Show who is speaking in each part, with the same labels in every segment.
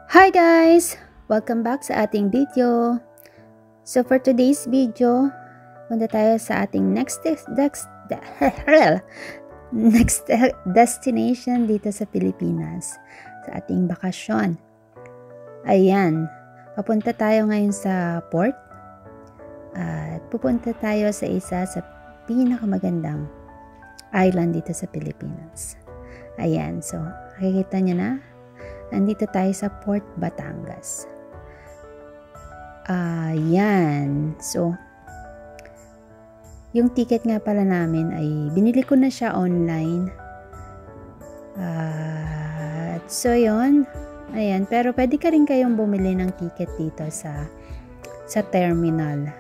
Speaker 1: Hi guys! Welcome back sa ating video. So for today's video, punta tayo sa ating next destination dito sa Pilipinas. Sa ating bakasyon. Ayan, papunta tayo ngayon sa port. At pupunta tayo sa isa sa pinakamagandang island dito sa Pilipinas. Ayan, so makikita nyo na. Nandito tayo sa Port Batangas. Ayan. So, yung ticket nga pala namin ay binili ko na siya online. So, yun. Ayan. Pero pwede ka rin kayong bumili ng ticket dito sa terminal.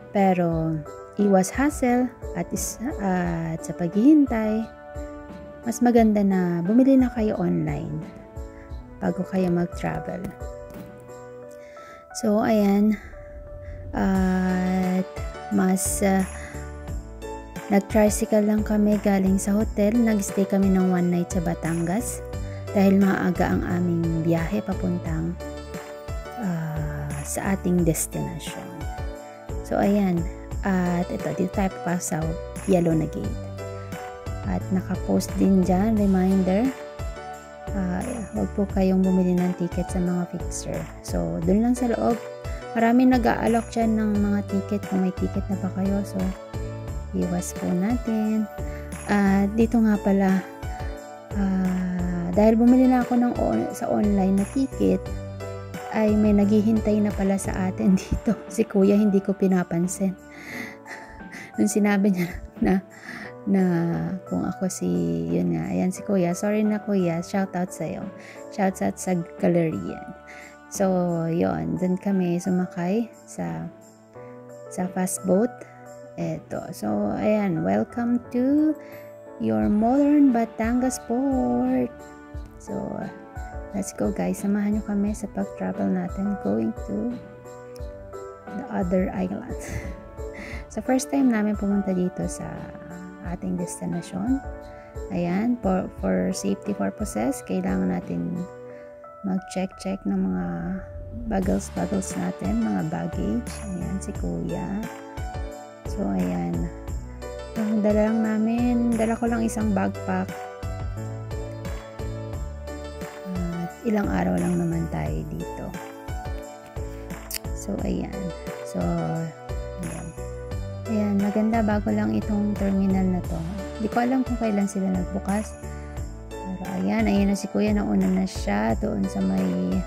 Speaker 1: Pero, iwas hassle at sa paghihintay, mas maganda na bumili na kayo online bago kayo mag-travel. So, ayan. At mas nag-tricycle lang kami galing sa hotel. Nag-stay kami ng one night sa Batangas dahil maaga ang aming biyahe papuntang sa ating destination. So, ayan. At ito, dito tayo pa sa Yellow na Gate. At naka-post din dyan, reminder. Huwag po kayong bumili ng ticket sa mga fixer. So, dun lang sa loob. Marami nag-aalok dyan ng mga ticket kung may ticket na pa kayo. So, iwas po natin. Dito nga pala, dahil bumili na ako sa online na ticket, ay may naghihintay na pala sa atin dito. Si kuya, hindi ko pinapansin. Nung sinabi niya na kung ako yun nga, ayan si kuya, sorry na kuya, shoutout sa'yo, shoutout sa Galerian. So, yun, dun kami sumakay sa fast boat. Eto, so, ayan, welcome to your modern Batangas Port. So, let's go guys, samahan nyo kami sa pag-travel natin going to the other island. So, first time namin pumunta dito sa ating destination. Ayan, for safety purposes, kailangan natin mag-check ng mga bagels natin, mga baggage. Ayan, si kuya. So, ayan. Ang dala ko lang isang backpack. At ilang araw lang naman tayo dito. So, ayan. So, ayan. Ayan, maganda, bago lang itong terminal na to. Hindi ko alam kung kailan sila nagbukas. Pero ayan na si kuya, nauna na siya doon sa may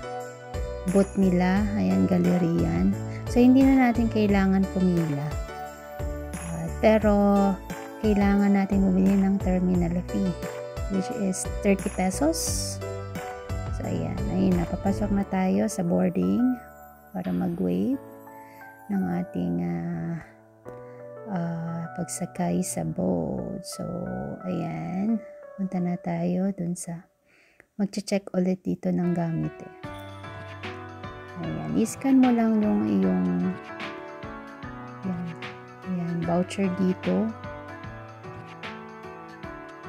Speaker 1: booth nila. Ayan, Galerian. So, hindi na natin kailangan pumila. Pero, kailangan natin bumili ng terminal fee, which is 30 pesos. So, ayan. Ayun na, papasok na tayo sa boarding para mag-wait ng ating pagsakay sa boat. So, ayan. Punta na tayo dun sa mag-check ulit dito ng gamit eh. Ayan. I-scan mo lang yung iyong ayan, voucher dito.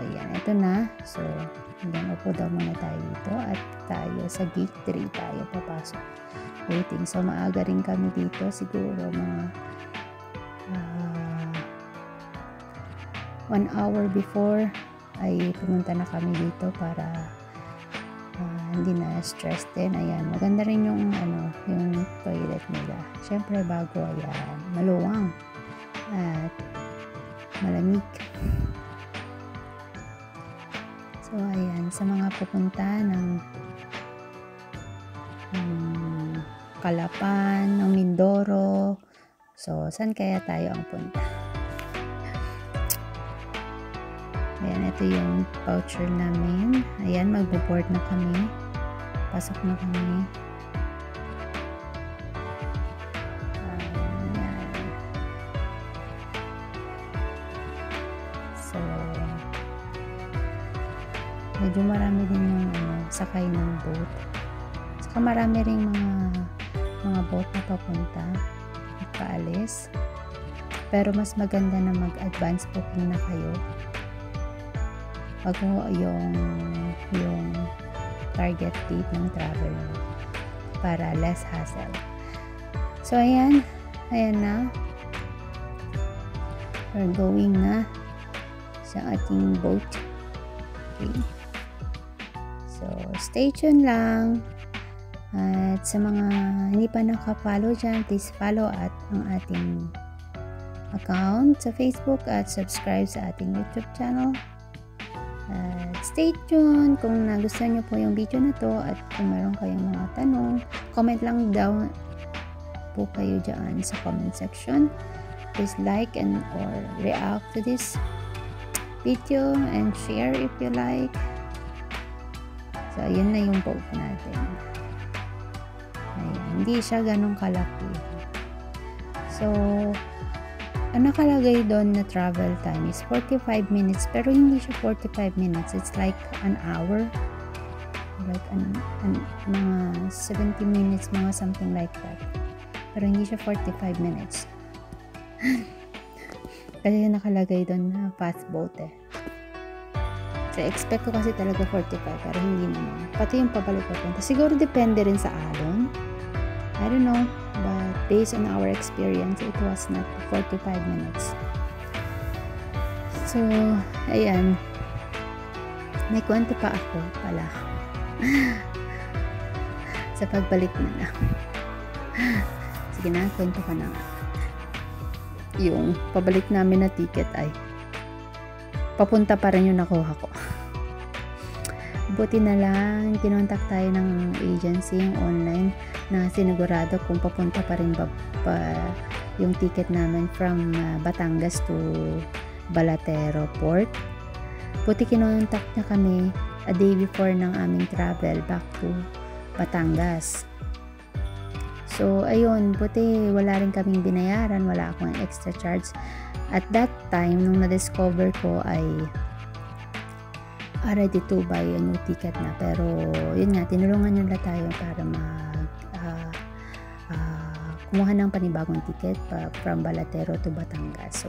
Speaker 1: Ayan. Ito na. So, hanggang upo daw muna tayo dito at tayo sa gate 3 tayo papasok. Waiting. So, maaga rin kami dito. Siguro mga 1 hour before ay pumunta na kami dito para hindi na stress din. Ayan, maganda rin yung yung toilet nila. Syempre bago, ayan, maluwang at malamig. So ayan, sa mga pupunta ng Calapan, ng Mindoro, so saan kaya tayo ang punta? Ayan, ito yung voucher namin. Ayan, magbo-board na kami. Pasok na kami. Ayan. So, medyo marami din yung sakay ng boat. Saka marami rin mga boat na papunta at paalis. Pero mas maganda na mag-advance booking na kayo bago yung target date ng travel mo. para less hassle. So, ayan na. We're going na sa ating boat. Okay. So, stay tuned lang. At sa mga hindi pa nakapollow dyan, please follow at ang ating account sa Facebook at subscribe sa ating YouTube channel. At stay tuned kung nagustuhan nyo po yung video na to at kung meron kayong mga tanong, comment lang down po kayo dyan sa comment section. Please like and or react to this video and share if you like. So, yun na yung boat natin. Ayan, hindi siya ganun kalaki. So, ang nakalagay doon na travel time is 45 minutes. Pero hindi siya 45 minutes. It's like an hour. Like mga 70 minutes, mga something like that. Pero hindi siya 45 minutes. Kasi nakalagay doon na fast boat eh. So, expect ko kasi talaga 45 pero hindi naman. Pati yung pabalik papunta. Siguro depende rin sa alon. I don't know. But based on our experience, it was not 45 minutes. So, ayan. May kwento pa ako pala. Sa pagbalik na. Sige na, kwento ka na nga. Yung pabalik namin na ticket ay papunta pa rin yung nakuha ko. Buti na lang, kinontak tayo ng agency, yung online, na sinigurado kung papunta pa rin yung ticket namin from Batangas to Balatero Port. Buti kinontak niya kami a day before ng aming travel back to Batangas. So, ayun, buti wala rin kaming binayaran, wala akong extra charge. At that time, nung na-discover ko ay ready to buy a new ticket na. Pero, yun nga, tinulungan nila tayo para kumuha ng panibagong ticket from Balatero to Batangas. So,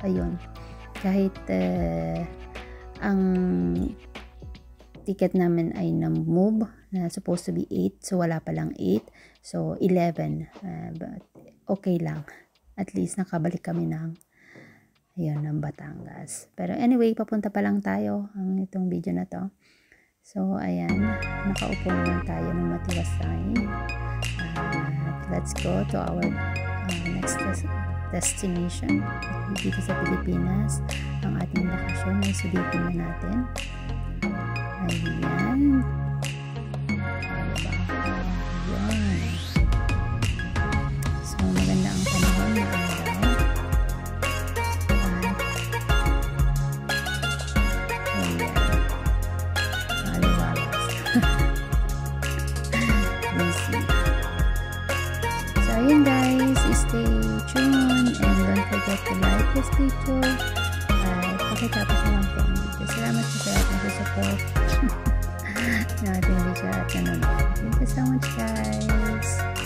Speaker 1: ayun. Kahit ang ticket namin ay na-move, na supposed to be 8. So, wala palang 8. So, 11. But, okay lang. At least, nakabalik kami ng ng Batangas. Pero anyway, papunta pa lang tayo ang itong video na to. So, ayan. Nakaupo naman tayo ng matiwasay. Let's go to our next destination. Dito sa Pilipinas. Ang ating bakasyon ay sulitin na natin. Ayan. Ayan. So, maganda ang panahon na araw. Ayun guys, stay tuned and don't forget to like this video at pakitapos na lang po ang video. Salamat po sa ating support na ating video at nanonood. Thank you so much guys.